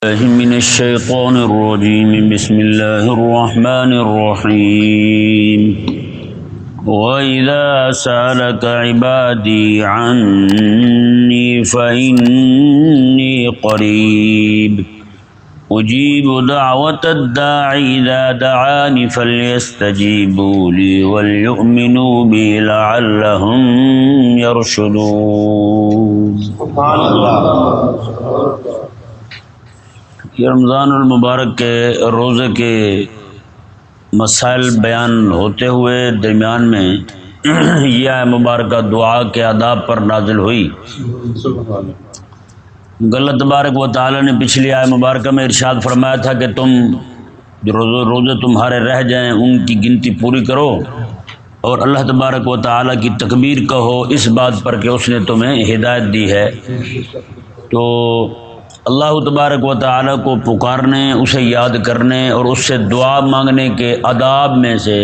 من الشيطان الرجيم بسم الله الرحمن الرحيم وإذا سألك عبادي عني فإني قريب أجيب دعوة الداع إذا دعاني فليستجيبوا لي وليؤمنوا بي لعلهم يرشدون. یہ رمضان المبارک کے روزے کے مسائل بیان ہوتے ہوئے درمیان میں یہ آیت مبارکہ دعا کے آداب پر نازل ہوئی. اللہ تبارک و تعالی نے پچھلی آیت مبارکہ میں ارشاد فرمایا تھا کہ تم جو روزے تمہارے رہ جائیں ان کی گنتی پوری کرو اور اللہ تبارک و تعالی کی تکبیر کہو اس بات پر کہ اس نے تمہیں ہدایت دی ہے. تو اللہ تبارک و تعالی کو پکارنے، اسے یاد کرنے اور اس سے دعا مانگنے کے آداب میں سے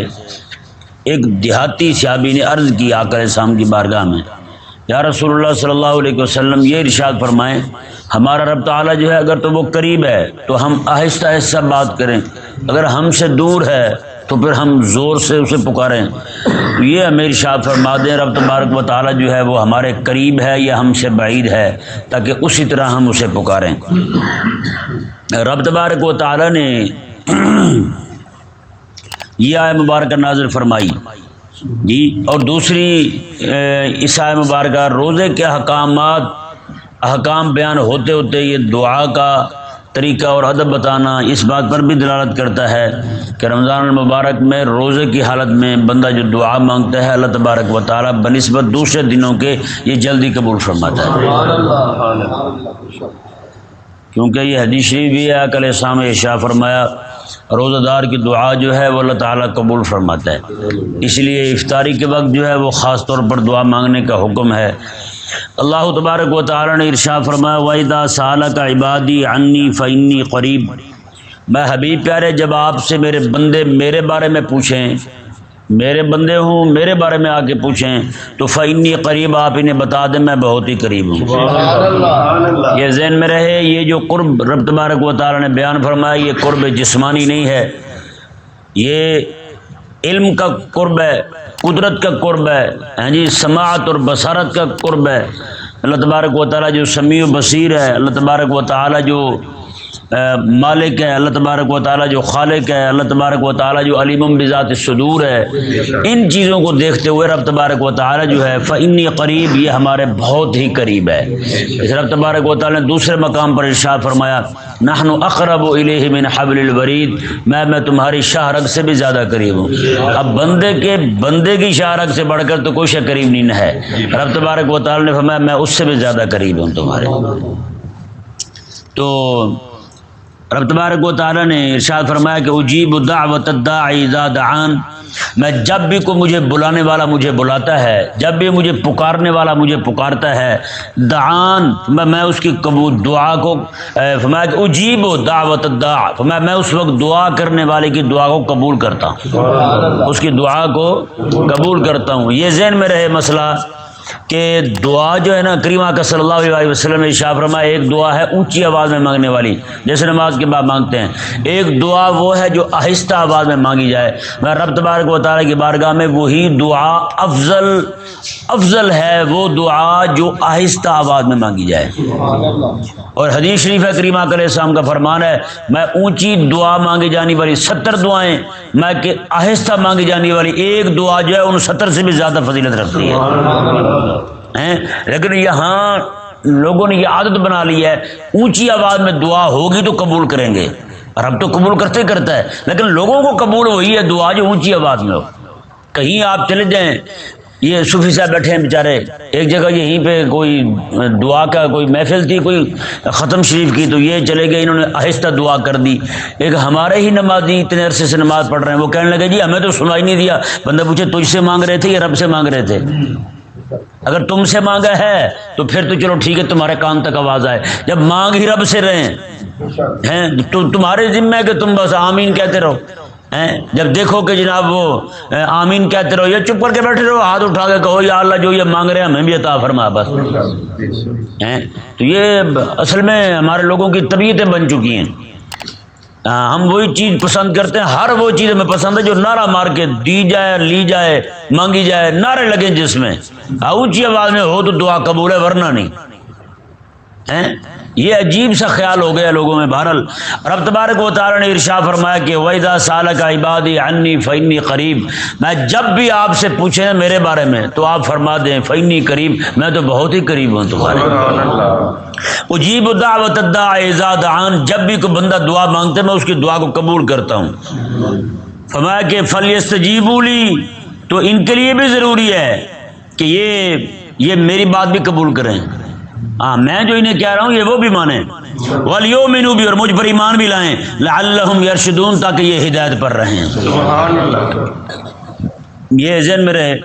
ایک دیہاتی صحابی نے عرض کی آقا علیہ السلام کی بارگاہ میں، یا رسول اللہ صلی اللہ علیہ وسلم یہ ارشاد فرمائیں ہمارا رب تعالی جو ہے اگر تو وہ قریب ہے تو ہم آہستہ آہستہ بات کریں، اگر ہم سے دور ہے تو پھر ہم زور سے اسے پکاریں. تو یہ ہمیں ارشاد فرما دیں رب تبارک و تعالی جو ہے وہ ہمارے قریب ہے یا ہم سے بعید ہے، تاکہ اسی طرح ہم اسے پکاریں. رب تبارک و تعالی نے یہ آیت مبارکہ نازل فرمائی جی. اور دوسری اس آیت مبارکہ روزے کے احکام بیان ہوتے ہوتے یہ دعا کا طریقہ اور ادب بتانا اس بات پر بھی دلالت کرتا ہے کہ رمضان المبارک میں روزے کی حالت میں بندہ جو دعا مانگتا ہے اللہ تبارک و تعالی بنسبت دوسرے دنوں کے یہ جلدی قبول فرماتا ہے. کیونکہ یہ حدیث شریف بھی ہے آقا علیہ السلام نے ارشاد فرمایا روزہ دار کی دعا جو ہے وہ اللہ تعالیٰ قبول فرماتا ہے. اس لیے افطاری کے وقت جو ہے وہ خاص طور پر دعا مانگنے کا حکم ہے. اللہ تبارک و تعالیٰ نے ارشاد فرمایا وَإِذَا سَأَلَكَ عِبَادِي عَنِّي فَإِنِّي قَرِيب. میں حبیب پیارے جب آپ سے میرے بندے میرے بارے میں پوچھیں، میرے بندے ہوں میرے بارے میں آ کے پوچھیں تو فَإِنِّي قریب آپ انہیں بتا دیں میں بہت ہی قریب ہوں. یہ ذہن میں رہے یہ جو قرب رب تبارک و تعالیٰ نے بیان فرمایا یہ قرب جسمانی نہیں ہے، یہ علم کا قرب ہے، قدرت کا قرب ہے، ہاں جی سماعت اور بصارت کا قرب ہے. اللہ تبارک و تعالیٰ جو سمیع و بصیر ہے، اللہ تبارک و تعالیٰ جو مالک ہے، اللہ تبارک و تعالیٰ جو خالق ہے، اللہ تبارک و تعالیٰ جو علیم بذات الصدور ہے، ان چیزوں کو دیکھتے ہوئے رب تبارک و تعالیٰ جو ہے فإنی قریب یہ ہمارے بہت ہی قریب ہے. اس رب تبارک و تعالیٰ نے دوسرے مقام پر ارشاد فرمایا نحن اقرب الیہ من حبل الورید، میں تمہاری شاہ رگ سے بھی زیادہ قریب ہوں. اب بندے کی شاہ رگ سے بڑھ کر تو کوئی شے قریب نہیں ہے. رب تبارک و تعالیٰ نے فرمایا میں اس سے بھی زیادہ قریب ہوں تمہارے. تو رب تبارک و تعالیٰ نے ارشاد فرمایا کہ اجیب دعوت الداعی اذا دعان، میں جب بھی کوئی مجھے بلانے والا مجھے بلاتا ہے، جب بھی مجھے پکارنے والا مجھے پکارتا ہے، دعان میں اس کی قبول دعا کو فرمایا کہ اجیب دعوت الداع، فرمایا میں اس وقت دعا کرنے والے کی دعا کو قبول کرتا ہوں، اس کی دعا کو قبول کرتا ہوں. یہ ذہن میں رہے مسئلہ کہ دعا جو ہے نا کریم آقا صلی اللہ علیہ وسلم نے ارشاد فرمایا ایک دعا ہے اونچی آواز میں مانگنے والی جیسے نماز کے بعد مانگتے ہیں، ایک دعا وہ ہے جو آہستہ آواز میں مانگی جائے. میں رب تبارک و تعالیٰ کی بارگاہ میں وہی دعا افضل ہے وہ دعا جو آہستہ آواز میں مانگی جائے. اور حدیث شریف ہے کریم آقا علیہ السلام کا فرمان ہے میں اونچی دعا مانگی جانے والی 70 دعائیں میں کہ آہستہ مانگی جانے والی ایک دعا جو ہے ان 70 سے بھی زیادہ فضیلت رکھتی ہے. لیکن یہاں لوگوں نے یہ عادت بنا لی ہے اونچی آواز میں دعا ہوگی تو قبول کریں گے، رب تو قبول کرتا ہے لیکن لوگوں کو قبول وہی ہے دعا جو اونچی آواز میں ہو. کہیں آپ چلے جائیں، یہ صوفی صاحب بیٹھے ہیں بیچارے ایک جگہ یہیں پہ کوئی دعا کا کوئی محفل تھی کوئی ختم شریف کی تو یہ چلے گئے انہوں نے آہستہ دعا کر دی. ایک ہمارے ہی نمازی اتنے عرصے سے نماز پڑھ رہے ہیں وہ کہنے لگے جی ہمیں تو سنائی نہیں دیا. بندہ پوچھے تجھ سے مانگ رہے تھے یا رب سے مانگ رہے تھے؟ اگر تم سے مانگا ہے تو پھر تو چلو ٹھیک ہے تمہارے کان تک آواز آئے، جب مانگ ہی رب سے رہے ہیں تو تمہارے ذمہ ہے کہ تم بس آمین کہتے رہو. جب دیکھو کہ جناب وہ آمین کہتے رہو یا چپ کر کے بیٹھے رہو، ہاتھ اٹھا کے کہو یا اللہ جو یہ مانگ رہے ہیں ہمیں بھی عطا فرما بس۔ تو یہ اصل میں ہمارے لوگوں کی طبیعتیں بن چکی ہیں۔ ہم وہی چیز پسند کرتے ہیں، ہر وہ چیز ہمیں پسند ہے جو نعرہ مار کے دی جائے، لی جائے، مانگی جائے، نعرے لگیں جس میں اونچی آواز میں ہو تو دعا قبول ہے، ورنہ نہیں۔ یہ عجیب سا خیال ہو گیا لوگوں میں۔ بہرحال رب تبارک و تعالی نے ارشاد فرمایا کہ وَإِذَا سَأَلَكَ عِبَادِي عَنِّي فَإِنِّي قَرِيب، میں جب بھی آپ سے پوچھیں میرے بارے میں تو آپ فرما دیں فَإِنِّي قریب، میں تو بہت ہی قریب ہوں تمہارے۔ اجیب دعوت الداعِ اذا دعان، جب بھی کوئی بندہ دعا مانگتا ہے میں اس کی دعا کو قبول کرتا ہوں۔ فرمایا کہ فَلْيَسْتَجِيبُوا لِي، تو ان کے لیے بھی ضروری ہے کہ یہ میری بات بھی قبول کریں۔ ہاں میں جو انہیں کہہ رہا ہوں یہ وہ بھی مانیں، وَلْيُؤْمِنُوا بِي، اور مجھ پر ایمان بھی لائیں، لَعَلَّهُمْ يَرْشُدُونَ، تاکہ یہ ہدایت پر رہیں۔ سبحان اللہ۔ یہ ذہن میں رہے۔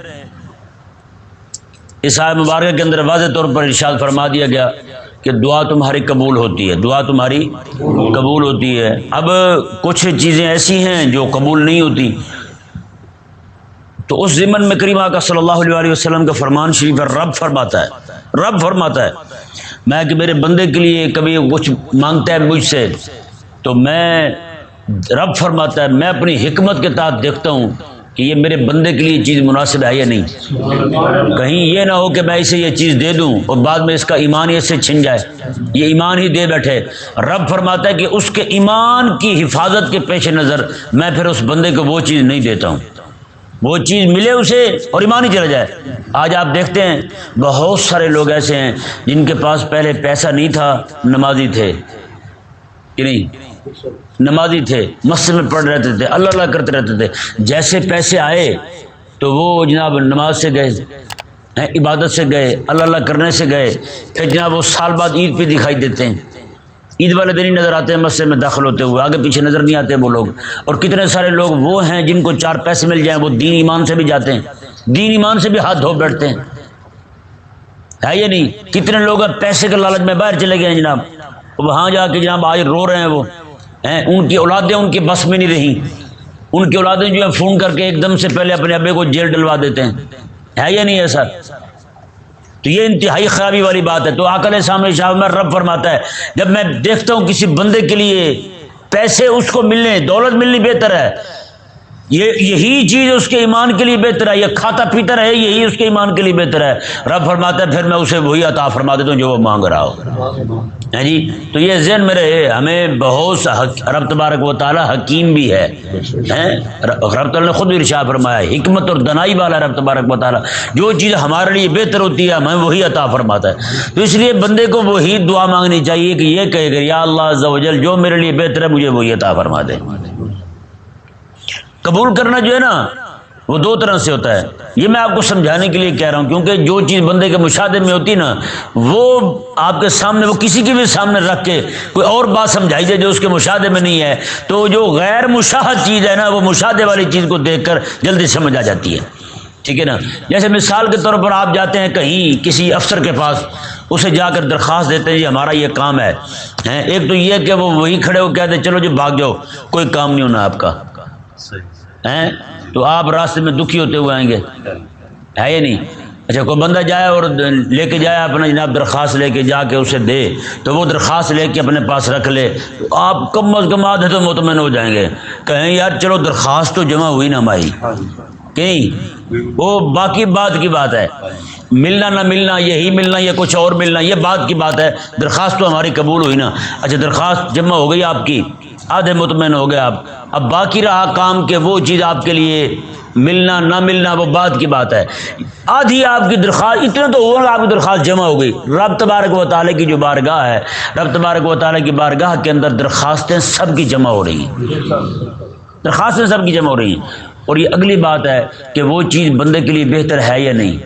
اس آیت مبارکہ کے اندر واضح طور پر ارشاد فرما دیا گیا کہ دعا تمہاری قبول ہوتی ہے، دعا تمہاری قبول ہوتی ہے۔ اب کچھ چیزیں ایسی ہیں جو قبول نہیں ہوتی، تو اس ضمن میں کریم آقا صلی اللہ علیہ وسلم کا فرمان شریف ہے، رب فرماتا ہے میں کہ میرے بندے کے لیے کبھی کچھ مانگتا ہے مجھ سے تو رب فرماتا ہے میں اپنی حکمت کے تحت دیکھتا ہوں کہ یہ میرے بندے کے لیے چیز مناسب ہے یا نہیں، کہیں یہ نہ ہو کہ میں اسے یہ چیز دے دوں اور بعد میں اس کا ایمان ہی اس سے چھن جائے، یہ ایمان ہی دے بیٹھے۔ رب فرماتا ہے کہ اس کے ایمان کی حفاظت کے پیش نظر میں پھر اس بندے کو وہ چیز نہیں دیتا ہوں، وہ چیز ملے اسے اور ایمان ہی چلا جائے۔ آج آپ دیکھتے ہیں بہت سارے لوگ ایسے ہیں جن کے پاس پہلے پیسہ نہیں تھا، نمازی تھے کہ نہیں، نمازی تھے، مسجد میں پڑھ رہتے تھے، اللہ اللہ کرتے رہتے تھے، جیسے پیسے آئے تو وہ جناب نماز سے گئے، عبادت سے گئے، اللہ اللہ کرنے سے گئے، پھر جناب وہ سال بعد عید پہ دکھائی دیتے ہیں، عید والے دن ہی نظر آتے ہیں مسجد میں داخل ہوتے ہوئے، آگے پیچھے نظر نہیں آتے وہ لوگ۔ اور کتنے سارے لوگ وہ ہیں جن کو چار پیسے مل جائیں وہ دین ایمان سے بھی جاتے ہیں، دین ایمان سے بھی ہاتھ دھو بیٹھتے ہیں، ہے یا نہیں؟ کتنے لوگ اب پیسے کے لالچ میں باہر چلے گئے ہیں جناب، وہاں جا کے جناب آج رو رہے ہیں، وہ ان کی اولادیں ان کے بس میں نہیں رہی، ان کی اولادیں جو ہے فون کر کے ایک دم سے پہلے اپنے ابے کو جیل ڈلوا دیتے ہیں، ہے یا نہیں ایسا؟ تو یہ انتہائی خرابی والی بات ہے۔ تو آقا علیہ السلام شاہ میں رب فرماتا ہے جب میں دیکھتا ہوں کسی بندے کے لیے پیسے اس کو ملنے، دولت ملنی بہتر ہے، یہی چیز اس کے ایمان کے لیے بہتر ہے، یہ کھاتا پیتا رہے یہی اس کے ایمان کے لیے بہتر ہے، رب فرماتا ہے پھر میں اسے وہی عطا فرما دیتا ہوں جو وہ مانگ رہا ہو۔ جی تو یہ ذہن میں رہے، ہمیں بہت رب تبارک و تعالی حکیم بھی ہے، رب تعالی نے خود ارشاد فرمایا حکمت اور دنائی والا رب تبارک و تعالی، جو چیز ہمارے لیے بہتر ہوتی ہے ہمیں وہی عطا فرماتا ہے۔ تو اس لیے بندے کو وہی دعا مانگنی چاہیے کہ یہ کہے کہ یا اللہ عز و جل جو میرے لیے بہتر ہے مجھے وہی عطا فرما دے۔ قبول کرنا جو ہے نا وہ دو طرح سے ہوتا ہے، یہ میں آپ کو سمجھانے کے لیے کہہ رہا ہوں، کیونکہ جو چیز بندے کے مشاہدے میں ہوتی نا وہ آپ کے سامنے، وہ کسی کے بھی سامنے رکھ کے کوئی اور بات سمجھائی جائے جو اس کے مشاہدے میں نہیں ہے، تو جو غیر مشاہد چیز ہے نا وہ مشاہدے والی چیز کو دیکھ کر جلدی سمجھ آ جاتی ہے، ٹھیک ہے نا۔ جیسے مثال کے طور پر آپ جاتے ہیں کہیں کسی افسر کے پاس، اسے جا کر درخواست دیتے ہیں جی ہمارا یہ کام ہے، ایک تو یہ کہ وہ وہی کھڑے ہو کہتے ہیں چلو جی بھاگ جاؤ، کوئی کام نہیں ہونا آپ کا، تو آپ راستے میں دکھی ہوتے ہوئے آئیں گے، ہے یا نہیں؟ اچھا کوئی بندہ جائے اور لے کے جائے اپنا جناب درخواست لے کے جا کے اسے دے، تو وہ درخواست لے کے اپنے پاس رکھ لے، تو آپ کم از کم آدھے تو مطمئن ہو جائیں گے، کہیں یار چلو درخواست تو جمع ہوئی نا ہماری، کہیں وہ باقی بات کی بات ہے، ملنا نہ ملنا، یہی ملنا یا کچھ اور ملنا یہ بات کی بات ہے، درخواست تو ہماری قبول ہوئی نا۔ اچھا درخواست جمع ہو گئی آپ کی، آدھے مطمئن ہو گئے آپ، اب باقی رہا کام کہ وہ چیز آپ کے لیے ملنا نہ ملنا وہ بات کی بات ہے۔ آدھی آپ کی درخواست، اتنا تو ہوا آپ کی درخواست جمع ہو گئی، رب تبارک و تعالیٰ کی جو بارگاہ ہے، رب تبارک و تعالیٰ کی بارگاہ کے اندر درخواستیں سب کی جمع ہو رہی ہیں، درخواستیں سب کی جمع ہو رہی ہیں، اور یہ اگلی بات ہے کہ وہ چیز بندے کے لیے بہتر ہے یا نہیں،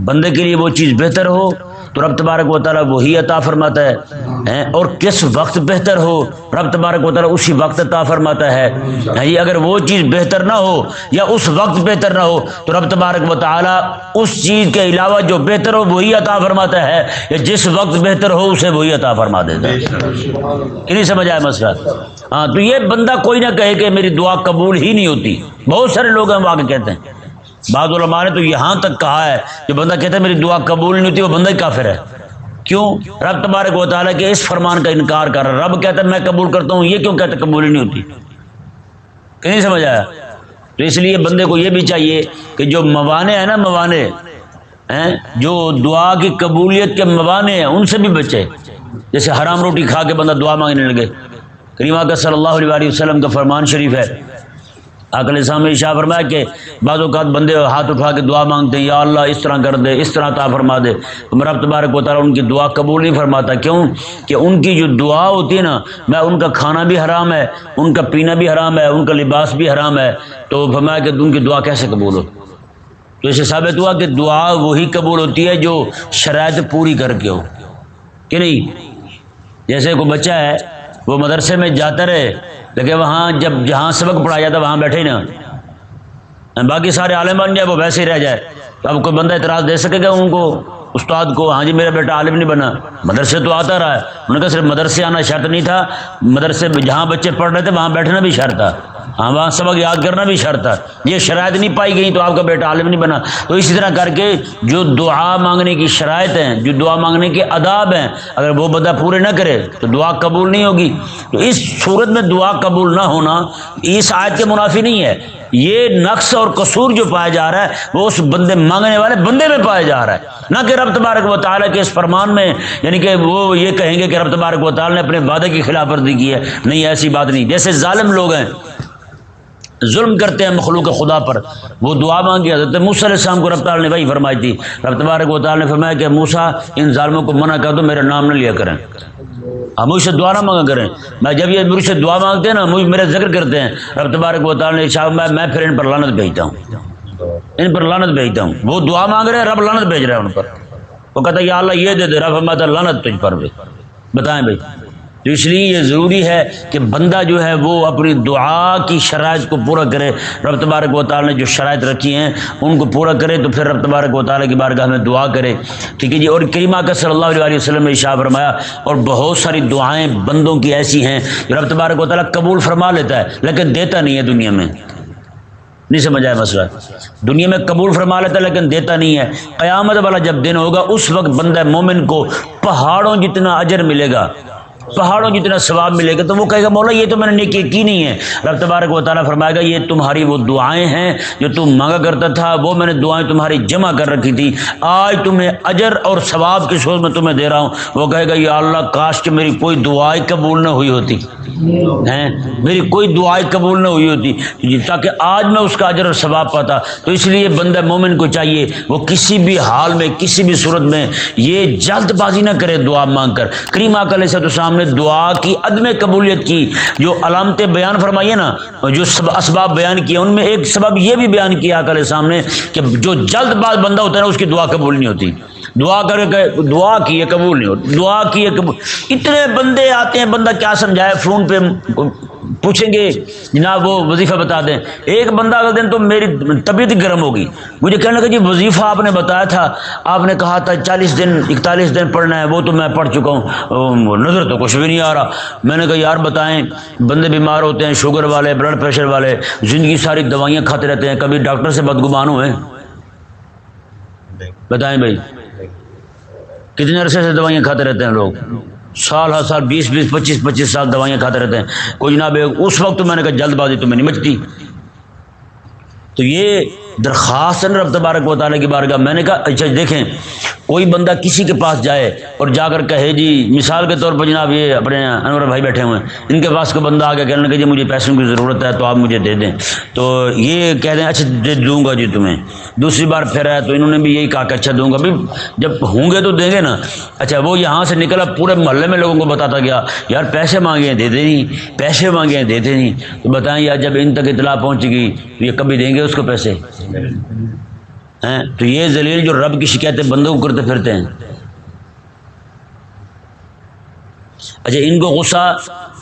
بندے کے لیے وہ چیز بہتر ہو تو رب تبارک و تعالیٰ وہی عطا فرماتا ہے، اور کس وقت بہتر ہو رب تبارک و تعالیٰ اسی وقت عطا فرماتا ہے۔ اگر وہ چیز بہتر نہ ہو یا اس وقت بہتر نہ ہو تو رب تبارک و تعالیٰ اس چیز کے علاوہ جو بہتر ہو وہی عطا فرماتا ہے، یا جس وقت بہتر ہو اسے وہی عطا فرما دیتا ہے۔ نہیں سمجھ آیا مسئلہ؟ ہاں، تو یہ بندہ کوئی نہ کہے کہ میری دعا قبول ہی نہیں ہوتی، بہت سارے لوگ ہیں وہ آگے کہتے ہیں، بعض علماء نے تو یہاں تک کہا ہے جو بندہ کہتا ہے میری دعا قبول نہیں ہوتی وہ بندہ ہی کافر ہے۔ کیوں؟ رب تبارک و تعالیٰ کے اس فرمان کا انکار کر رہا ہے۔ رب کہتا ہے میں قبول کرتا ہوں، یہ کیوں کہتا ہے قبول ہی نہیں ہوتی؟ کہ نہیں سمجھ آیا؟ تو اس لیے بندے کو یہ بھی چاہیے کہ جو موانع ہے نا، موانع جو دعا کی قبولیت کے موانع ہیں ان سے بھی بچے۔ جیسے حرام روٹی کھا کے بندہ دعا مانگنے لگے، کریم آقا صلی اللہ علیہ وسلم کا فرمان شریف ہے، آقا علیہ السلام نے ارشاد فرمایا کہ بعض اوقات بندے ہاتھ اٹھا کے دعا مانگتے ہیں، یا اللہ اس طرح کر دے، اس طرح عطا فرما دے، تو رب تبارک و تعالیٰ ان کی دعا قبول نہیں فرماتا۔ کیوں؟ کہ ان کی جو دعا ہوتی ہے نا، میں ان کا کھانا بھی حرام ہے، ان کا پینا بھی حرام ہے، ان کا لباس بھی حرام ہے، تو فرمایا کہ ان کی دعا کیسے قبول ہو؟ تو اسے ثابت ہوا کہ دعا وہی قبول ہوتی ہے جو شرائط پوری کر کے ہو، کہ نہیں؟ جیسے کوئی بچہ ہے وہ مدرسے میں جاتا رہے لیکن وہاں جہاں سبق پڑھایا جاتا وہاں بیٹھے ہی نا، باقی سارے عالم بن جائے وہ ویسے ہی رہ جائے، تو اب کوئی بندہ اعتراض دے سکے گا ان کو، استاد کو، ہاں جی میرا بیٹا عالم نہیں بنا، مدرسے تو آتا رہا ہے؟ انہوں نے کہا صرف مدرسے آنا شرط نہیں تھا، مدرسے جہاں بچے پڑھ رہے تھے وہاں بیٹھنا بھی شرط تھا، ہاں وہاں سبق یاد کرنا بھی شرط تھا، یہ شرائط نہیں پائی گئی تو آپ کا بیٹا عالم نہیں بنا۔ تو اسی طرح کر کے جو دعا مانگنے کی شرائط ہیں، جو دعا مانگنے کے آداب ہیں، اگر وہ بندہ پورے نہ کرے تو دعا قبول نہیں ہوگی۔ تو اس صورت میں دعا قبول نہ ہونا اس آیت کے منافی نہیں ہے، یہ نقص اور قصور جو پایا جا رہا ہے وہ اس بندے مانگنے والے بندے میں پایا جا رہا ہے، نہ کہ رب تبارک و تعالیٰ کے اس فرمان میں، یعنی کہ وہ یہ کہیں گے کہ رب تبارک و تعالیٰ نے اپنے وعدے کی خلاف ورزی کی ہے۔ نہیں، ایسی بات نہیں۔ جیسے ظالم لوگ ہیں، ظلم کرتے ہیں مخلوق خدا پر، وہ دعا مانگی حضرت موسیٰ علیہ السلام کو رب تعالیٰ نے وہی فرمائی تھی، رب تبارک و تعالیٰ نے فرمایا کہ موسیٰ ان ظالموں کو منع کر دو، میرا نام نہ لیا کریں، ہم مجھ سے دعا نہ مانگا کریں، میں جب یہ مجھ سے دعا مانگتے ہیں نا، مجھ میرا ذکر کرتے ہیں، رب تبارک و تعالیٰ نے میں پھر ان پر لعنت بھیجتا ہوں، ان پر لعنت بھیجتا ہوں۔ وہ دعا مانگ رہے ہیں، رب لعنت بھیج رہا ہے ان پر، وہ کہتا ہے یا اللہ یہ دے دے، رب فرماتا ہے لعنت تجھ پر بھی۔ بتائیں بھائی، تو اس لیے یہ ضروری ہے کہ بندہ جو ہے وہ اپنی دعا کی شرائط کو پورا کرے، رب تبارک و تعالیٰ نے جو شرائط رکھی ہیں ان کو پورا کرے تو پھر رب تبارک و تعالیٰ کی بارگاہ میں دعا کرے، ٹھیک ہے جی۔ اور کریم آقا صلی اللہ علیہ وسلم نے ارشاد فرمایا، اور بہت ساری دعائیں بندوں کی ایسی ہیں جو رب تبارک و تعالیٰ قبول فرما لیتا ہے لیکن دیتا نہیں ہے دنیا میں۔ نہیں سمجھ آیا مسئلہ؟ دنیا میں قبول فرما لیتا ہے لیکن دیتا نہیں ہے۔ قیامت والا جب دن ہوگا اس وقت بندہ مومن کو پہاڑوں جتنا اجر ملے گا، پہاڑوں جتنا ثواب ملے گا، تو وہ کہے گا مولا یہ تو میں نے نیکی کی نہیں ہے۔ رب تبارک و تعالیٰ فرمائے گا یہ تمہاری وہ دعائیں ہیں جو تم مانگا کرتا تھا، وہ میں نے دعائیں تمہاری جمع کر رکھی تھی، آج تمہیں اجر اور ثواب کی صورت میں تمہیں دے رہا ہوں۔ وہ کہے گا یا اللہ کاش کہ میری کوئی دعائیں قبول نہ ہوئی ہوتی، میری کوئی دعائیں قبول نہ ہوئی ہوتی تاکہ آج میں اس کا اجر اور ثواب پاتا۔ تو اس لیے بندہ مومن کو چاہیے وہ کسی بھی حال میں، کسی بھی صورت میں یہ جلد بازی نہ کرے دعا مانگ کر۔ کریم آقا علیہ السلام نے دعا کی عدم قبولیت کی جو علامتیں بیان فرمائی ہیں نا، جو اسباب بیان کیے، ان میں ایک سبب یہ بھی بیان کیا آقا علیہ السلام نے کہ جو جلد باز بندہ ہوتا ہے نا اس کی دعا قبول نہیں ہوتی۔ دعا کر کے دعا کی ہے قبول نہیں ہوتی، دعا کی ہے قبول۔ اتنے بندے آتے ہیں، بندہ کیا سمجھائے، فون پہ پوچھیں گے جناب وہ وظیفہ بتا دیں۔ ایک بندہ اگلے دن تو میری طبیعت گرم ہوگی، مجھے کہنے لگا جی وظیفہ آپ نے بتایا تھا، آپ نے کہا تھا 40 دن 41 دن پڑھنا ہے، وہ تو میں پڑھ چکا ہوں، نظر تو کچھ بھی نہیں آ رہا۔ میں نے کہا یار بتائیں، بندے بیمار ہوتے ہیں، شوگر والے، بلڈ پریشر والے، زندگی ساری دوائیاں کھاتے رہتے ہیں، کبھی ڈاکٹر سے بدگمان ہوئے؟ بتائیں بھائی، کتنے عرصے سے دوائیاں کھاتے رہتے ہیں لوگ، سال ہر سال 20 25 سال دوائیاں کھاتے رہتے ہیں۔ کوئی جناب اس وقت تو میں نے کہا جلد بازی تمہیں نہیں مچتی۔ تو یہ درخواست ہے رب تبارک و تعالیٰ کی بارگاہ۔ میں نے کہا اچھا دیکھیں، کوئی بندہ کسی کے پاس جائے اور جا کر کہے جی، مثال کے طور پر جناب یہ اپنے انور بھائی بیٹھے ہوئے ہیں، ان کے پاس کوئی بندہ آ کے کہنے لگے جی مجھے پیسوں کی ضرورت ہے تو آپ مجھے دے دیں، تو یہ کہہ دیں اچھا دے دوں گا جی تمہیں۔ دوسری بار پھر آیا تو انہوں نے بھی یہی کہا کہ اچھا دوں گا، بھائی جب ہوں گے تو دیں گے نا۔ اچھا وہ یہاں سے نکلا، پورے محلے میں لوگوں کو بتاتا گیا یار پیسے مانگے ہیں دیتے نہیں، پیسے مانگے ہیں دیتے نہیں۔ تو بتائیں یار جب ان تک اطلاع پہنچ گئی تو یہ کبھی دیں گے اس کو پیسے؟ تو یہ ذلیل جو رب کی شکایتیں بندوں کو کرتے پھرتے ہیں، اچھا ان کو غصہ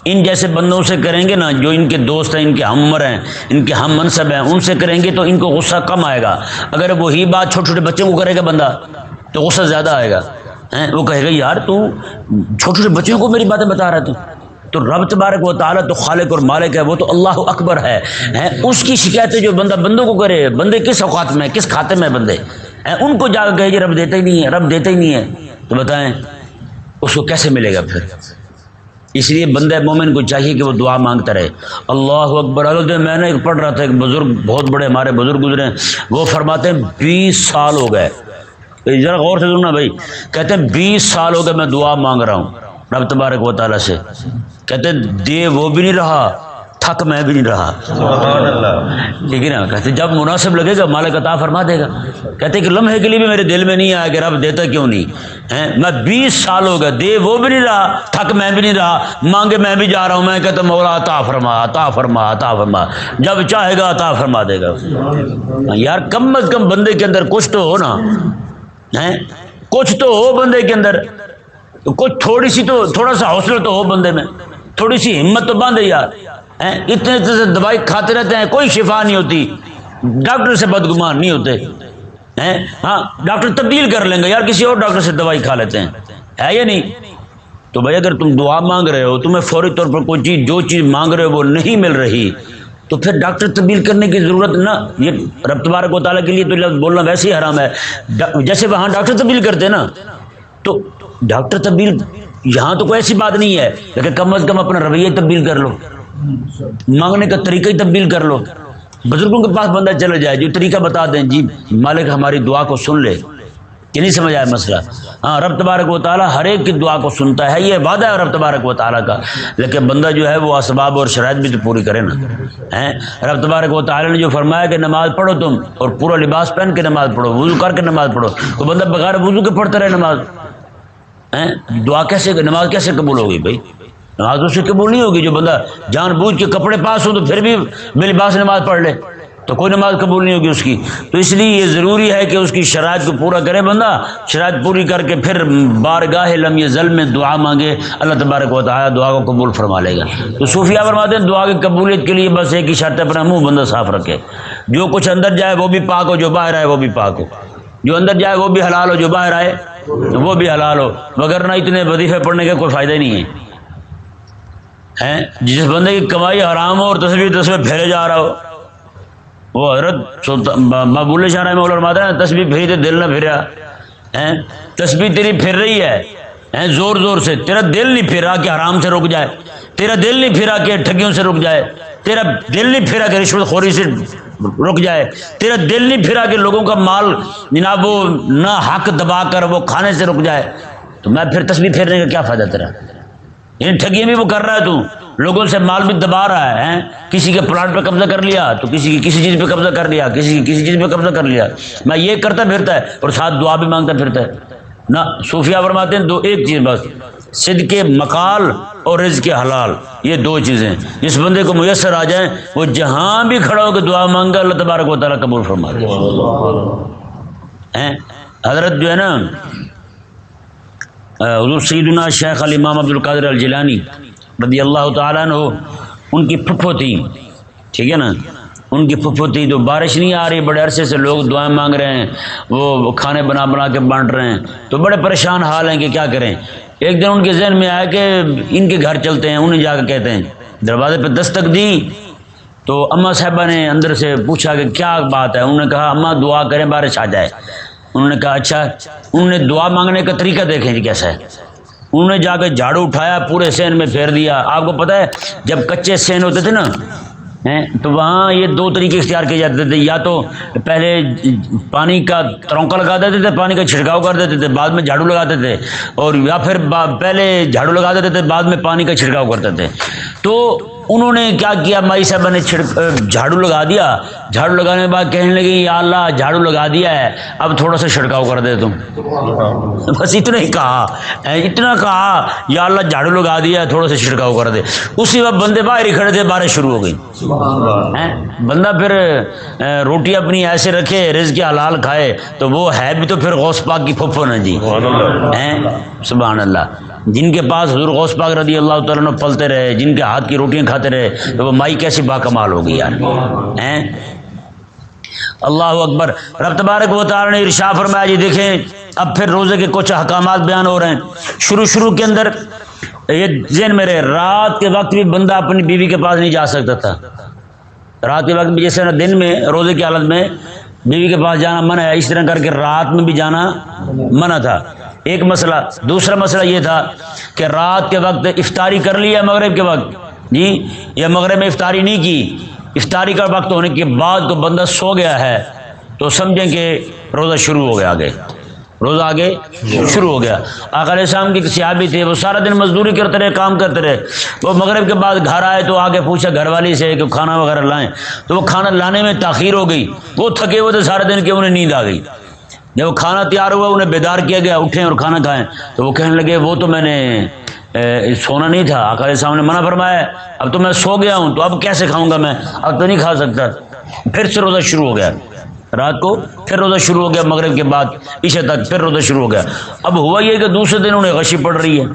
ان جیسے بندوں سے کریں گے نا، جو ان کے دوست ہیں، ان کے ہم عمر ہیں، ان کے ہم منصب ہیں، ان سے کریں گے تو ان کو غصہ کم آئے گا۔ اگر وہی بات چھوٹے چھوٹے بچوں کو کرے گا بندہ تو غصہ زیادہ آئے گا۔ وہ کہے گا یار تو چھوٹے چھوٹے بچوں کو میری باتیں بتا رہا تو رب تبارک و تعالیٰ تو خالق اور مالک ہے، وہ تو اللہ اکبر ہے۔ اس کی شکایتیں جو بندہ بندوں کو کرے، بندے کس اوقات میں کس کھاتے میں بندے ان کو جا کے کہے کہ رب دیتا ہی نہیں ہے، رب دیتا ہی نہیں ہے، تو بتائیں اس کو کیسے ملے گا پھر؟ اس لیے بندہ مومن کو چاہیے کہ وہ دعا مانگتا رہے۔ اللہ اکبر۔ حضرت میں نے پڑھ رہا تھا، ایک بزرگ بہت بڑے ہمارے بزرگ گزرے ہیں، وہ فرماتے ہیں 20 سال ہو گئے، ذرا غور سے سننا بھائی، کہتے ہیں 20 سال ہو گئے میں دعا مانگ رہا ہوں رب تبارک و تعالیٰ سے، کہتے ہیں دے وہ بھی نہیں رہا، تھک میں بھی نہیں رہا۔ سبحان اللہ۔ ٹھیک ہے نا؟ کہتے جب مناسب لگے گا مالک عطا فرما دے گا۔ کہتے کہ لمحے کے لیے بھی میرے دل میں نہیں آیا کہ رب دیتا کیوں نہیں، میں 20 سال ہو گئے، دے وہ بھی نہیں رہا، تھک میں بھی نہیں رہا، مانگے میں بھی جا رہا ہوں، میں کہتا مولا عطا فرما عطا فرما عطا فرما، جب چاہے گا عطا فرما دے گا۔ یار کم از کم بندے کے اندر کچھ تو ہو نا، کچھ تو ہو بندے کے اندر، کچھ تھوڑی سی تو تھوڑا سا حوصلہ تو ہو بندے میں، تھوڑی سی ہمت تو باندھے یار۔ اتنے سے دوائی کھاتے رہتے ہیں، کوئی شفا نہیں ہوتی، ڈاکٹر سے بدگمان نہیں ہوتے، ہاں ڈاکٹر تبدیل کر لیں گے یار، کسی اور ڈاکٹر سے دوائی کھا لیتے ہیں، ہے یا نہیں؟ تو بھائی اگر تم دعا مانگ رہے ہو، تمہیں فوری طور پر کوئی چیز جو چیز مانگ رہے ہو وہ نہیں مل رہی، تو پھر ڈاکٹر تبدیل کرنے کی ضرورت نہ، یہ رب تبارک و تعالیٰ کے لیے تو لفظ بولنا ویسے ہی حرام ہے۔ جیسے وہاں ڈاکٹر تبدیل کرتے ہیں نا، تو ڈاکٹر تبدیل یہاں تو کوئی ایسی بات نہیں ہے، لیکن کم از کم اپنا رویہ تبدیل کر لو، مانگنے کا طریقہ ہی تبدیل کر لو۔ بزرگوں کے پاس بندہ چلا جائے جو طریقہ بتا دیں، جی مالک ہماری دعا کو سن لے، کہ نہیں سمجھ آیا مسئلہ؟ ہاں رب تبارک و تعالیٰ ہر ایک کی دعا کو سنتا ہے، یہ وعدہ ہے رب تبارک و تعالیٰ کا، لیکن بندہ جو ہے وہ اسباب اور شرائط بھی تو پوری کرے نا۔ رب تبارک و تعالیٰ نے جو فرمایا کہ نماز پڑھو تم، اور پورا لباس پہن کے نماز پڑھو، وضو کر کے نماز پڑھو، تو بندہ بغیر وضو کے پڑھتا رہے نماز، دعا کیسے، نماز کیسے قبول ہوگی بھائی؟ نماز اس سے قبول نہیں ہوگی جو بندہ جان بوجھ کے کپڑے پاس ہو تو پھر بھی بے لباس نماز پڑھ لے، تو کوئی نماز قبول نہیں ہوگی اس کی۔ تو اس لیے یہ ضروری ہے کہ اس کی شرائط کو پورا کرے بندہ، شرائط پوری کر کے پھر بارگاہ لم یزل میں دعا مانگے، اللہ تبارک و تعالیٰ دعا کو قبول فرما لے گا۔ تو صوفیہ فرماتے ہیں دعا کی قبولیت کے لیے بس ایک ہی شرط ہے، اپنا منہ بندہ صاف رکھے، جو کچھ اندر جائے وہ بھی پاک ہو، جو باہر آئے وہ بھی پاک ہو، جو اندر جائے وہ بھی حلال ہو، جو باہر آئے وہ بھی حلال ہو، وگرنہ اتنے وظیفے پڑھنے کا کوئی فائدہ نہیں ہے۔ جس بندے کی کمائی حرام ہو اور تسبیح پھیرے جا رہا ہو، وہ حضرت مقبول شاہ رحمہ اللہ فرماتا ہے تسبیح پھیری تے دل نہ پھریا، تسبیح تیری پھر رہی ہے زور زور سے، تیرا دل نہیں پھرا کہ حرام سے رک جائے، تیرا دل نہیں پھرا کہ ٹھگیوں سے رک جائے، تیرا دل نہیں پھرا کہ رشوت خوری سے رک جائے، تیرا دل نہیں پھرا کہ لوگوں کا مال جناب وہ نہ حق دبا کر وہ کھانے سے رک جائے، تو میں پھر تسبیح پھیرنے کا کیا فائدہ تیرا؟ یعنی ٹھگیاں بھی وہ کر رہا ہے، تو لوگوں سے مال بھی دبا رہا ہے، کسی کے پلاٹ پہ قبضہ کر لیا تو کسی چیز پہ قبضہ کر لیا، کسی چیز پہ قبضہ کر لیا، میں یہ کرتا پھرتا ہے اور ساتھ دعا بھی مانگتا پھرتا ہے نہ۔ صوفیہ فرماتے ہیں ایک چیز بس، صدق مقال اور رزق حلال، یہ دو چیزیں جس بندے کو میسر آ جائیں وہ جہاں بھی کھڑا ہو کے دعا مانگا اللہ تبارک و تعالیٰ قبول فرما دے۔ حضرت جو ہے نا حضور سیدنا شیخ الامام عبد القادر الجیلانی رضی اللہ تعالیٰ عنہ، ان کی پھپھو تھی، ٹھیک ہے نا، ان کی پھپھو تھی، تو بارش نہیں آ رہی، بڑے عرصے سے لوگ دعائیں مانگ رہے ہیں، وہ کھانے بنا کے بانٹ رہے ہیں، تو بڑے پریشان حال ہیں کہ کیا کریں۔ ایک دن ان کے ذہن میں آیا کہ ان کے گھر چلتے ہیں، انہیں جا کے کہتے ہیں، دروازے پہ دستک دی تو اماں صاحبہ نے اندر سے پوچھا کہ کیا بات ہے، انہوں نے کہا اماں دعا کریں بارش آ جائے۔ انہوں نے کہا اچھا، انہوں نے دعا مانگنے کا طریقہ دیکھیں جی کیسا ہے، انہوں نے جا کے جھاڑو اٹھایا پورے سین میں پھیر دیا۔ آپ کو پتہ ہے جب کچے سین ہوتے تھے نا تو وہاں یہ دو طریقے اختیار کیے جاتے تھے، یا تو پہلے پانی کا ترونکا لگا دیتے تھے، پانی کا چھڑکاؤ کر دیتے تھے، بعد میں جھاڑو لگاتے تھے، اور یا پھر پہلے جھاڑو لگا دیتے تھے بعد میں پانی کا چھڑکاؤ کرتے تھے۔ تو انہوں نے کیا کیا، مائی صاحبہ نے جھاڑو لگا دیا، جھاڑو لگانے کے بعد کہنے لگی یا اللہ جھاڑو لگا دیا ہے اب تھوڑا سا چھڑکاؤ کر دے تم، بس اتنا ہی کہا، اتنا کہا یا اللہ جھاڑو لگا دیا ہے تھوڑا سا چھڑکاؤ کر دے، اسی وقت بندے باہر ہی کھڑے تھے، بارش شروع ہو گئی۔ بندہ پھر روٹی اپنی ایسے رکھے رزق حلال کھائے تو وہ ہے بھی تو پھر غوث پاک کی پھپھو نا جی، سبحان اللہ۔ جن کے پاس حضور غوث پاک رضی اللہ تعالیٰ عنہ پلتے رہے، جن کے ہاتھ کی روٹیاں کھاتے رہے، تو وہ مائی کیسی باکمال ہوگی یار ہیں۔ اللہ اکبر۔ رب تبارک و تعالیٰ نے ارشاد فرمایا جی دیکھیں اب پھر روزے کے کچھ احکامات بیان ہو رہے ہیں۔ شروع کے اندر یہ ذہن میں رہے، رات کے وقت بھی بندہ اپنی بیوی کے پاس نہیں جا سکتا تھا۔ رات کے وقت بھی جیسے دن میں روزے کی حالت میں بیوی کے پاس جانا منع ہے، اس طرح کر کے رات میں بھی جانا منع تھا، ایک مسئلہ۔ دوسرا مسئلہ یہ تھا کہ رات کے وقت افطاری کر لی ہے مغرب کے وقت جی، یا مغرب میں افطاری نہیں کی، افطاری کا وقت ہونے کے بعد تو بندہ سو گیا ہے تو سمجھیں کہ روزہ شروع ہو گیا، آگے روزہ آگے شروع ہو گیا۔ آقا علیہ السلام کے صحابی تھے، وہ سارا دن مزدوری کرتے رہے، کام کرتے رہے، وہ مغرب کے بعد گھر آئے تو آگے پوچھا گھر والی سے کہ کھانا وغیرہ لائیں، تو وہ کھانا لانے میں تاخیر ہو گئی، وہ تھکے ہوئے تھے سارے دن کہ انہیں نیند آ گئی۔ جب وہ کھانا تیار ہوا انہیں بیدار کیا گیا، اٹھیں اور کھانا کھائیں، تو وہ کہنے لگے وہ تو میں نے سونا نہیں تھا، آقا علیہ السلام نے منع فرمایا ہے، اب تو میں سو گیا ہوں تو اب کیسے کھاؤں گا، میں اب تو نہیں کھا سکتا۔ پھر سے روزہ شروع ہو گیا، رات کو پھر روزہ شروع ہو گیا، مغرب کے بعد عشاء تک پھر روزہ شروع ہو گیا۔ اب ہوا یہ کہ دوسرے دن انہیں غشی پڑ رہی ہے،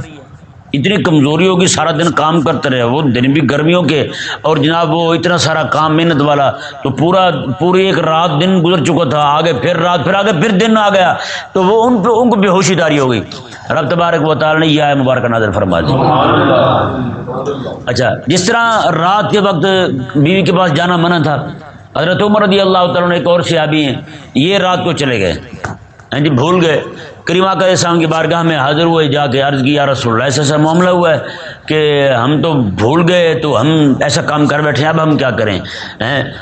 اتنی کمزوری ہوگی، سارا دن کام کرتے رہے، وہ دن بھی گرمیوں کے، اور جناب وہ اتنا سارا کام محنت والا، تو پوری ایک رات دن گزر چکا تھا، آگے پھر رات، پھر آگے پھر دن آ گیا، تو وہ ان کو بے ہوشی داری ہو گئی۔ رب تبارک و تعالی نے یہ آیت مبارکہ نازل فرما دی۔ اچھا، جس طرح رات کے وقت بیوی کے پاس جانا منع تھا، حضرت عمر رضی اللہ تعالیٰ نے ایک اور صحابی ہیں، یہ رات کو چلے گئے، جی بھول گئے، کریم آقا علیہ السلام کی بارگاہ میں حاضر ہوئے، جا کے عرض کی یا رسول اللہ ایسا معاملہ ہوا ہے کہ ہم تو بھول گئے، تو ہم ایسا کام کر بیٹھے ہیں، اب ہم کیا کریں؟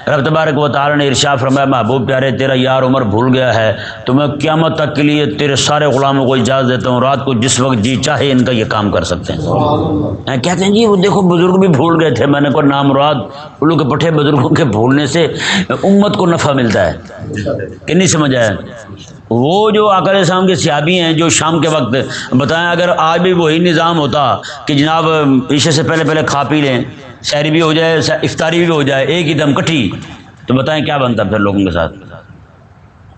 رب تبارک و تعالیٰ نے ارشاد فرمایا محبوب پیارے تیرا یار عمر بھول گیا ہے، تو میں قیامت تک کے لیے تیرے سارے غلاموں کو اجازت دیتا ہوں، رات کو جس وقت جی چاہے ان کا یہ کام کر سکتے ہیں۔ کہتے ہیں جی وہ دیکھو بزرگ بھی بھول گئے تھے، میں نے کہا نام مراد الو کے پٹھے بزرگوں کے بھولنے سے امت کو نفع ملتا ہے کہ نہیں سمجھ آیا؟ وہ جو آقا علیہ السلام کے صحابی ہیں جو شام کے وقت بتائیں، اگر آج بھی وہی نظام ہوتا کہ جناب عشاء سے پہلے کھا پی لیں، سحری بھی ہو جائے افطاری بھی ہو جائے ایک ہی دم کٹھی، تو بتائیں کیا بنتا پھر لوگوں کے ساتھ،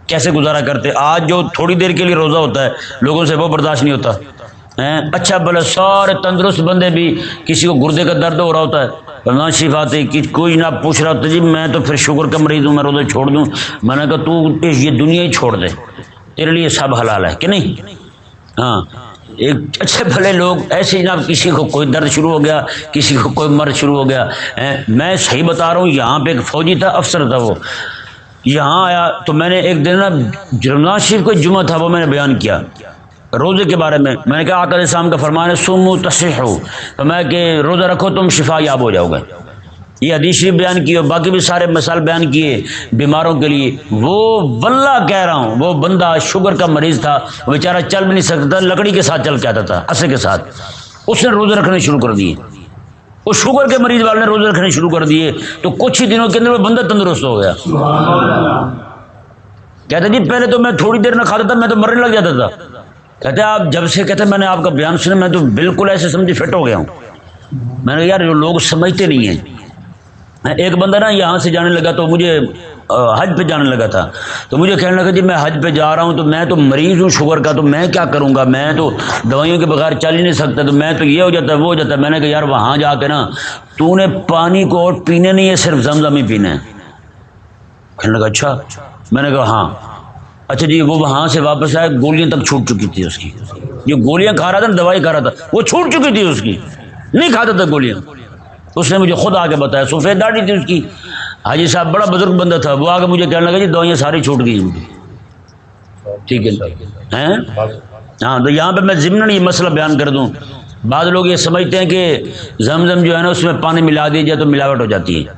کیسے گزارا کرتے؟ آج جو تھوڑی دیر کے لیے روزہ ہوتا ہے لوگوں سے وہ برداشت نہیں ہوتا، اچھا بھلا سارے تندرست بندے بھی کسی کو گردے کا درد ہو رہا ہوتا ہے، رمضان شریف آتے کہ کوئی نہ پوچھ رہا ہوتا جی میں تو پھر شوگر کا مریض ہوں، میں روزہ چھوڑ دوں، میں نے کہا تو یہ دنیا ہی چھوڑ دے، تیرے لیے سب حلال ہے کہ نہیں؟ ہاں، ایک اچھے بھلے لوگ ایسے جناب کسی کو کوئی درد شروع ہو گیا، کسی کو کوئی مرض شروع ہو گیا، میں صحیح بتا رہا ہوں، یہاں پہ ایک فوجی تھا، افسر تھا، وہ یہاں آیا تو میں نے ایک دن نا رمضان شریف کو جمعہ تھا، وہ میں نے بیان کیا روزے کے بارے میں نے کہا آقا علیہ السلام کا فرمان ہے سومو تصحوا، فرمایا کہ روزہ رکھو تم شفا یاب ہو جاؤ گے، یہ حدیث شریف بیان کی اور باقی بھی سارے مسائل بیان کیے بیماروں کے لیے۔ وہ واللہ کہہ رہا ہوں وہ بندہ شوگر کا مریض تھا، وہ بیچارہ چل بھی نہیں سکتا، لکڑی کے ساتھ چل کے آتا تھا، عصا کے ساتھ، اس نے روزے رکھنے شروع کر دیے، وہ شوگر کے مریض والے نے روزے رکھنے شروع کر دیے، تو کچھ ہی دنوں کے اندر وہ بندہ تندرست ہو گیا۔ کہتے جی پہلے تو میں تھوڑی دیر نہ کھاتا تھا، میں تو مرنے لگ جاتا تھا، کہتے آپ جب سے کہتے میں نے آپ کا بیان سنا میں تو بالکل ایسے سمجھے فٹ ہو گیا ہوں۔ میں نے کہا یار جو لوگ سمجھتے نہیں ہیں، ایک بندہ نا یہاں سے جانے لگا تو مجھے حج پہ جانے لگا تھا، تو مجھے کہنے لگا جی میں حج پہ جا رہا ہوں تو میں تو مریض ہوں شوگر کا، تو میں کیا کروں گا، میں تو دوائیوں کے بغیر چل ہی نہیں سکتا، تو میں تو یہ ہو جاتا ہے وہ ہو جاتا ہے۔ میں نے کہا یار وہاں جا کے نا تو نے پانی کو اور پینے نہیں ہے، صرف زمزم ہی پینا ہے۔ کہنے لگا اچھا، میں نے کہا ہاں۔ اچھا جی وہ وہاں سے واپس آئے، گولیاں تک چھوٹ چکی تھی اس کی، جو گولیاں کھا رہا تھا نا دوائی کھا رہا تھا وہ چھوٹ چکی تھی اس کی، نہیں کھاتا تھا گولیاں، اس نے مجھے خود آ کے بتایا، سفید داڑھی تھی اس کی، حاجی صاحب بڑا بزرگ بندہ تھا، وہ آ کے مجھے کہنے لگا جی دوائیاں ساری چھوٹ گئی مجھے، ٹھیک ہے ہاں۔ تو یہاں پہ میں ضمن یہ مسئلہ بیان کر دوں، بعض لوگ یہ سمجھتے ہیں کہ زمزم جو ہے نا اس میں پانی ملا دیا جائے تو ملاوٹ ہو جاتی ہے،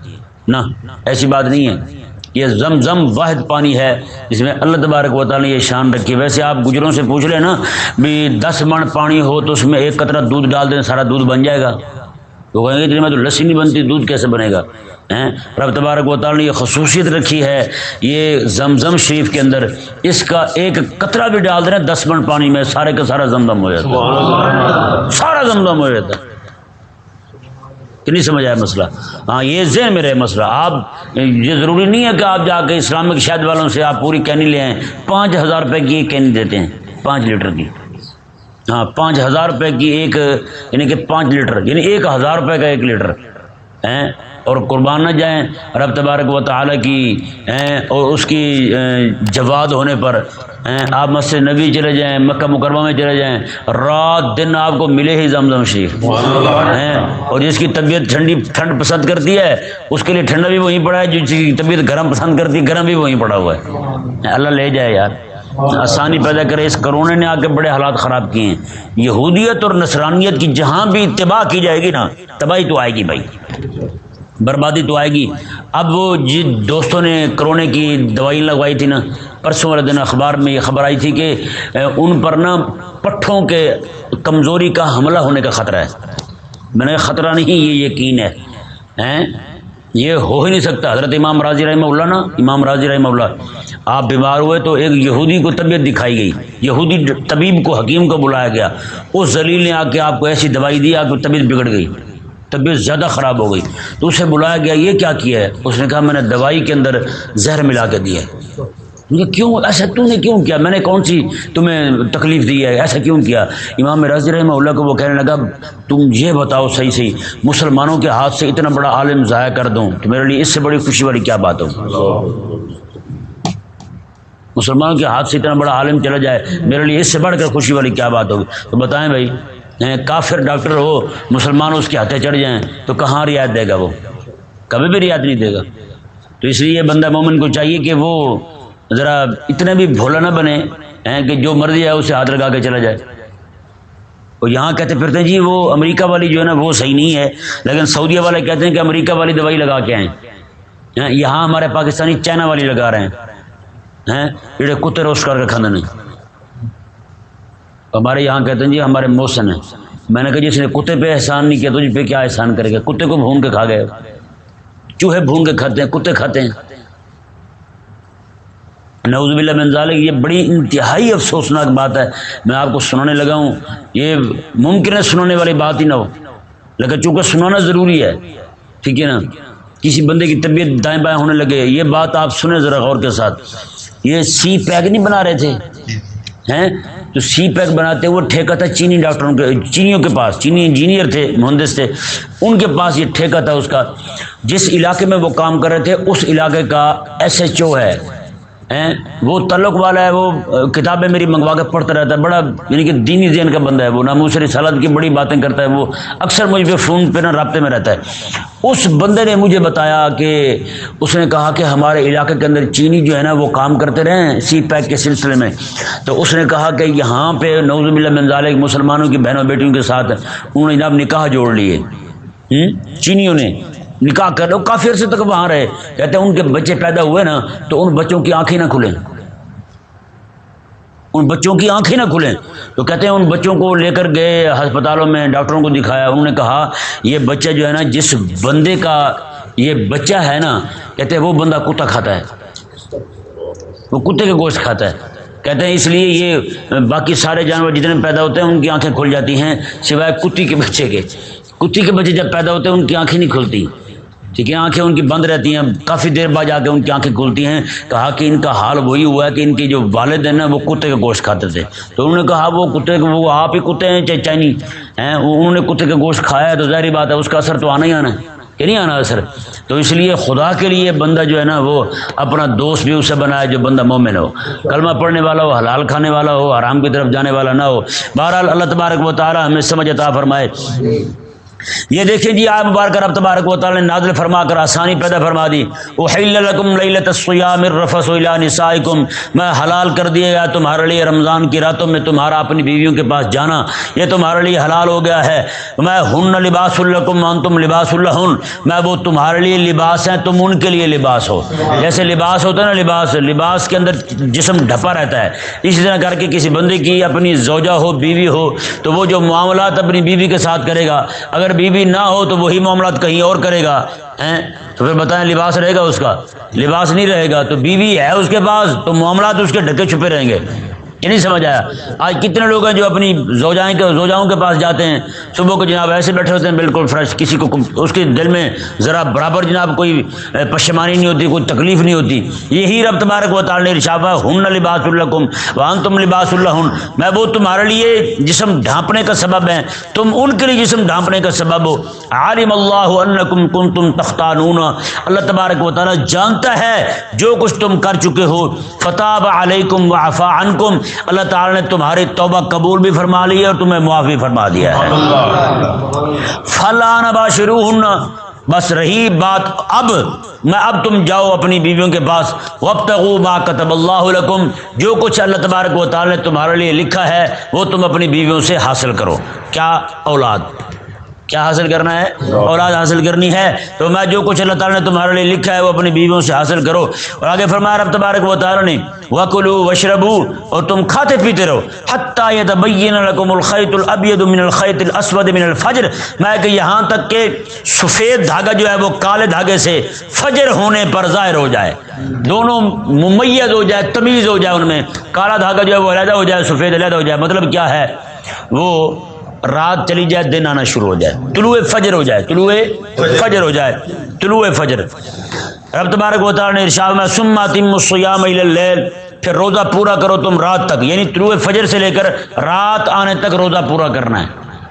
نہ ایسی بات نہیں ہے، یہ زمزم واحد پانی ہے جس میں اللہ تبارک و تعالیٰ نے یہ شان رکھی۔ ویسے آپ گجروں سے پوچھ لیں نا بھی 10 من پانی ہو تو اس میں 1 قطرہ دودھ ڈال دیں سارا دودھ بن جائے گا، تو کہیں گے میں تو لسی نہیں بنتی، دودھ کیسے بنے گا؟ رب تبارک و تعالیٰ نے یہ خصوصیت رکھی ہے یہ زمزم شریف کے اندر، اس کا 1 قطرہ بھی ڈال دیں 10 من پانی میں سارے کا سارا زمزم ہو جاتا ہے، سارا زمزم ہو جاتا ہے۔ کہ نہیں سمجھ آیا مسئلہ؟ ہاں یہ ذہن میں رہے مسئلہ۔ آپ یہ ضروری نہیں ہے کہ آپ جا کے اسلامک شہد والوں سے آپ پوری کینی لے آئیں، 5000 روپے کی ایک کینی دیتے ہیں 5 لیٹر کی، ہاں 5,000 روپے کی ایک، یعنی کہ 5 لیٹر، یعنی 1,000 روپے کا 1 لیٹر ہیں، اور قربان نہ جائیں رب تبارک و تعالیٰ کی اور اس کی جواد ہونے پر آپ مسجد نبی چلے جائیں، مکہ مکرمہ میں چلے جائیں، رات دن آپ کو ملے ہی زمزم شریف ہیں، اور جس کی طبیعت ٹھنڈ پسند کرتی ہے اس کے لیے ٹھنڈا بھی وہیں پڑا ہے، جس کی طبیعت گرم پسند کرتی ہے گرم بھی وہیں پڑا ہوا ہے۔ اللہ لے جائے یار، آسانی پیدا کرے۔ اس کرونے نے آ کے بڑے حالات خراب کیے ہیں۔ یہودیت اور نصرانیت کی جہاں بھی اتباع کی جائے گی نا، تباہی تو آئے گی بھائی، بربادی تو آئے گی۔ اب وہ جن دوستوں نے کرونے کی دوائی لگوائی تھی نا، پرسوں والے دن اخبار میں یہ خبر آئی تھی کہ ان پر نا پٹھوں کے کمزوری کا حملہ ہونے کا خطرہ ہے۔ میں نے کہا خطرہ نہیں، یہ یقین ہے، یہ ہو ہی نہیں سکتا۔ حضرت امام راضی رحمہ اللہ نا، امام راضی رحمہ اللہ، آپ بیمار ہوئے تو ایک یہودی کو طبیعت دکھائی گئی، یہودی طبیب کو، حکیم کو بلایا گیا، اس ذلیل نے آ کے آپ کو ایسی دوائی دی، آپ کی طبیعت بگڑ گئی، طبیعت زیادہ خراب ہو گئی، تو اسے بلایا گیا، یہ کیا کیا ہے؟ اس نے کہا میں نے دوائی کے اندر زہر ملا کے دیا ہے۔ کیوں ایسا تو نے کیوں کیا؟ میں نے کون سی تمہیں تکلیف دی ہے؟ ایسا کیوں کیا؟ امام راضی رحمہ اللہ کو وہ کہنے لگا تم یہ بتاؤ صحیح مسلمانوں کے ہاتھ سے اتنا بڑا عالم ضائع کر دوں تو میرے لیے اس سے بڑی خوشی والی کیا بات ہو؟ مسلمانوں کے ہاتھ سے اتنا بڑا عالم چلا جائے میرے لیے اس سے بڑھ کر خوشی والی کیا بات ہوگی؟ تو بتائیں بھائی، کافر ڈاکٹر ہو، مسلمان اس کے ہاتھیں چڑھ جائیں تو کہاں رعایت دے گا؟ وہ کبھی بھی رعایت نہیں دے گا۔ تو اس لیے بندہ مومن کو چاہیے کہ وہ ذرا اتنے بھی بھولا نہ بنے کہ جو مرضی ہے اسے ہاتھ لگا کے چلا جائے۔ اور یہاں کہتے پھرتے ہیں جی وہ امریکہ والی جو ہے نا وہ صحیح نہیں ہے، لیکن سعودیہ والے کہتے ہیں کہ امریکہ والی دوائی لگا کے آئیں، یہاں ہمارے پاکستانی چائنا والی لگا رہے ہیں، یہ کتے روسٹ کر کے کھانا نہیں۔ ہمارے یہاں کہتے ہیں جی ہمارے محسن ہیں۔ میں نے کہا جس نے کتے پہ احسان نہیں کیا تجھ پہ کیا احسان کرے گا؟ کتے کو بھون کے کھا گئے، چوہے بھون کے کھاتے ہیں، کتے کھاتے ہیں۔ نعوذ باللہ من ذالک، یہ بڑی انتہائی افسوسناک بات ہے۔ میں آپ کو سنانے لگا ہوں، یہ ممکن ہے سنانے والی بات ہی نہ ہو، لیکن چونکہ سنانا ضروری ہے، ٹھیک ہے نا؟ کسی بندے کی طبیعت دائیں بائیں ہونے لگے، یہ بات آپ سنیں ذرا غور کے ساتھ۔ یہ سی پیک نہیں بنا رہے تھے تو سی پیک بناتے وہ ٹھیکہ تھا چینی ڈاکٹروں کے، چینیوں کے پاس، چینی انجینئر تھے، مہندس تھے، ان کے پاس یہ ٹھیکہ تھا اس کا۔ جس علاقے میں وہ کام کر رہے تھے اس علاقے کا SHO ہے، وہ تعلق والا ہے، وہ کتابیں میری منگوا کے پڑھتا رہتا ہے، بڑا یعنی کہ دینی ذہن کا بندہ ہے، وہ ناموس رسالت کی بڑی باتیں کرتا ہے، وہ اکثر مجھ پہ فون پہ نا رابطے میں رہتا ہے۔ اس بندے نے مجھے بتایا کہ اس نے کہا کہ ہمارے علاقے کے اندر چینی جو ہے نا وہ کام کرتے رہے ہیں سی پیک کے سلسلے میں، تو اس نے کہا کہ یہاں پہ نعوذ باللہ من ذالک مسلمانوں کی بہنوں بیٹیوں کے ساتھ انہوں نے جناب نکاح جوڑ لیے، چینیوں نے نکاح کر لو، کافی عرصے تک وہاں رہے۔ کہتے ہیں ان کے بچے پیدا ہوئے نا تو ان بچوں کی آنکھیں نہ کھلیں، ان بچوں کی آنکھیں نہ کھلیں، تو کہتے ہیں ان بچوں کو لے کر گئے ہسپتالوں میں، ڈاکٹروں کو دکھایا، انہوں نے کہا یہ بچہ جو ہے نا جس بندے کا یہ بچہ ہے نا، کہتے ہیں وہ بندہ کتا کھاتا ہے، وہ کتے کے گوشت کھاتا ہے۔ کہتے ہیں اس لیے یہ باقی سارے جانور جتنے پیدا ہوتے ہیں ان کی آنکھیں کھل جاتی ہیں سوائے کتی کے بچے کے۔ کتی کے بچے جب پیدا ہوتے ہیں ان کی آنکھیں نہیں کھلتی، ٹھیک ہے، آنکھیں ان کی بند رہتی ہیں، کافی دیر بعد جا کے ان کی آنکھیں کھلتی ہیں۔ کہا کہ ان کا حال وہی ہوا ہے کہ ان کے جو والد ہیں نا وہ کتے کا گوشت کھاتے تھے، تو انہوں نے کہا وہ کتے وہ آپ ہی کتے ہیں چاہے چائنی ہیں، انہوں نے کتے کا گوشت کھایا ہے تو ظاہری بات ہے اس کا اثر تو آنا ہی آنا ہے کہ نہیں آنا اثر۔ تو اس لیے خدا کے لیے بندہ جو ہے نا وہ اپنا دوست بھی اسے بنائے جو بندہ مومن ہو، کلمہ پڑھنے والا ہو، حلال کھانے والا ہو، حرام کی طرف جانے والا نہ ہو۔ بہرحال اللہ تبارک و تعالی ہمیں سمجھ عطا فرمائے۔ یہ دیکھیں جی آیت مبارکہ رب تبارک و تعالی نے نازل فرما کر آسانی پیدا فرما دی۔ احل لکم لیلۃ الصیام الرفث الی نسائکم، میں حلال کر دیا گیا تمہارے لیے رمضان کی راتوں میں تمہارا اپنی بیویوں کے پاس جانا، یہ تمہارے لیے حلال ہو گیا ہے۔ میں ہن لباس لکم وانتم لباس لہن، میں وہ تمہارے لیے لباس ہیں تم ان کے لیے لباس ہو۔ جیسے لباس ہوتا ہے نا، لباس کے اندر جسم ڈھپا رہتا ہے، اسی طرح کر کے کسی بندے کی اپنی زوجہ ہو، بیوی ہو، تو وہ جو معاملات اپنی بیوی کے ساتھ کرے گا، اگر بیوی نہ ہو تو وہی معاملات کہیں اور کرے گا، تو پھر بتائیں لباس رہے گا؟ اس کا لباس نہیں رہے گا۔ تو بیوی ہے اس کے پاس تو معاملات اس کے ڈھکے چھپے رہیں گے، یہ نہیں سمجھ آیا؟ آج کتنے لوگ ہیں جو اپنی زوجاؤں کے پاس جاتے ہیں، صبح کو جناب ایسے بیٹھے ہوتے ہیں بالکل فریش، کسی کو اس کے دل میں ذرا برابر جناب کوئی پشیمانی نہیں ہوتی، کوئی تکلیف نہیں ہوتی۔ یہی رب تبارک و تعالی نے ارشاد ہے ہن لباس لکم وانتم لباس لہن، میں وہ تمہارے لیے جسم ڈھانپنے کا سبب ہے، تم ان کے لیے جسم ڈھانپنے کا سبب ہو۔ عالم اللہ انکم کنتم تختانون، اللہ تبارک و تعالی جانتا ہے جو کچھ تم کر چکے ہو۔ فتاب علیکم وعفا عنکم، اللہ تعالی نے تمہاری توبہ قبول بھی فرما لی ہے اور تمہیں معاف بھی فرما دیا ہے۔ فلا نباشروہن، بس رہی بات اب تم جاؤ اپنی بیویوں کے پاس، وابتغوا ما کتب اللہ لکم، جو کچھ اللہ تبارک و تعالی نے تمہارے لیے لکھا ہے وہ تم اپنی بیویوں سے حاصل کرو۔ کیا؟ اولاد۔ کیا حاصل کرنا ہے؟ اولاد حاصل کرنی ہے، تو میں جو کچھ اللہ تعالیٰ نے تمہارے لیے لکھا ہے وہ اپنی بیویوں سے حاصل کرو۔ اور آگے فرمایا رب تبارک و تعالیٰ نے وَكُلُوا وَاشْرَبُوا، اور تم کھاتے پیتے رہو، حَتَّى يَتَبَيَّنَ لَكُمُ الْخَيْطُ الْأَبْيَضُ مِنَ الْخَيْطِ الْأَسْوَدِ مِنَ الْفَجْرِ، میں کہ یہاں تک کہ سفید دھاگا جو ہے وہ کالے دھاگے سے فجر ہونے پر ظاہر ہو جائے، دونوں ممیز ہو جائے، تمیز ہو جائے، ان میں کالا دھاگا جو ہے وہ علیحدہ ہو جائے، سفید علیحدہ ہو جائے۔ مطلب کیا ہے؟ وہ رات چلی جائے، دن آنا شروع ہو جائے، طلوع فجر ہو جائے، طلوع فجر ہو جائے، طلوع فجر۔ رب تبارک و تعالیٰ نے ارشاد میں ثم اتموا الصیام الی اللیل، پھر روزہ پورا کرو تم رات تک، یعنی طلوع فجر سے لے کر رات آنے تک روزہ پورا کرنا ہے،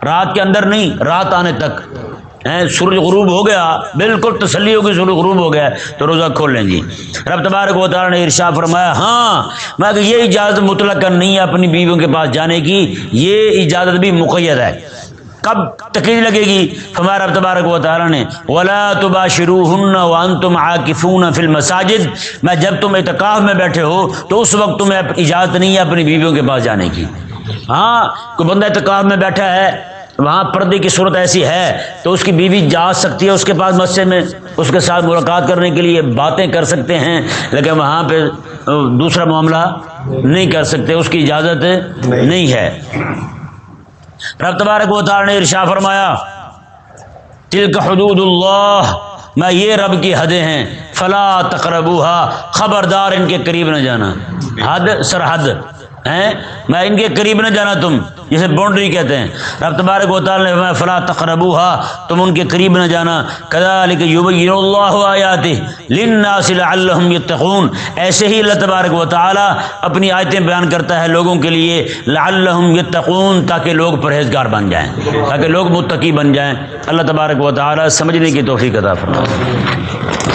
رات کے اندر نہیں، رات آنے تک۔ سورج غروب ہو گیا، بالکل تسلی ہوگی سورج غروب ہو گیا تو روزہ کھول لیں جی۔ رب تبارک و تعالیٰ نے ارشاد فرمایا ہاں میں کہ یہ اجازت مطلقاً نہیں ہے اپنی بیویوں کے پاس جانے کی، یہ اجازت بھی مقید ہے۔ کب تقید لگے گی؟ فرمایا رب تبارک و تعالیٰ نے وَلَا تُبَاشِرُوهُنَّ وَأَنْتُمْ عَاكِفُونَ فِي الْمَسَاجِدِ، میں جب تم اعتکاف میں بیٹھے ہو تو اس وقت تمہیں اجازت نہیں ہے اپنی بیویوں کے پاس جانے کی۔ ہاں کوئی بندہ اعتکاف میں بیٹھا ہے، وہاں پردے کی صورت ایسی ہے تو اس کی بیوی جا سکتی ہے اس کے پاس مسجد میں، اس کے ساتھ ملاقات کرنے کے لیے باتیں کر سکتے ہیں، لیکن وہاں پہ دوسرا معاملہ نہیں کر سکتے، اس کی اجازت نہیں ہے۔ رب تبارک و تعالی نے ارشاد فرمایا تلک حدود اللہ، میں یہ رب کی حدیں ہیں، فلا تقربوها، خبردار ان کے قریب نہ جانا، حد سرحد ہیں، میں ان کے قریب نہ جانا، تم جسے باؤنڈری کہتے ہیں۔ رب تبارک و تعالی نے فرمایا فلا تقربوها، تم ان کے قریب نہ جانا۔ کذالک یبین اللہ آیاتہ للناس لعلہم یتقون، ایسے ہی اللہ تبارک و تعالی اپنی آیتیں بیان کرتا ہے لوگوں کے لیے، لعلہم یتقون، تاکہ لوگ پرہیزگار بن جائیں، تاکہ لوگ متقی بن جائیں۔ اللہ تبارک و تعالی سمجھنے کی توفیق عطا فرمائے۔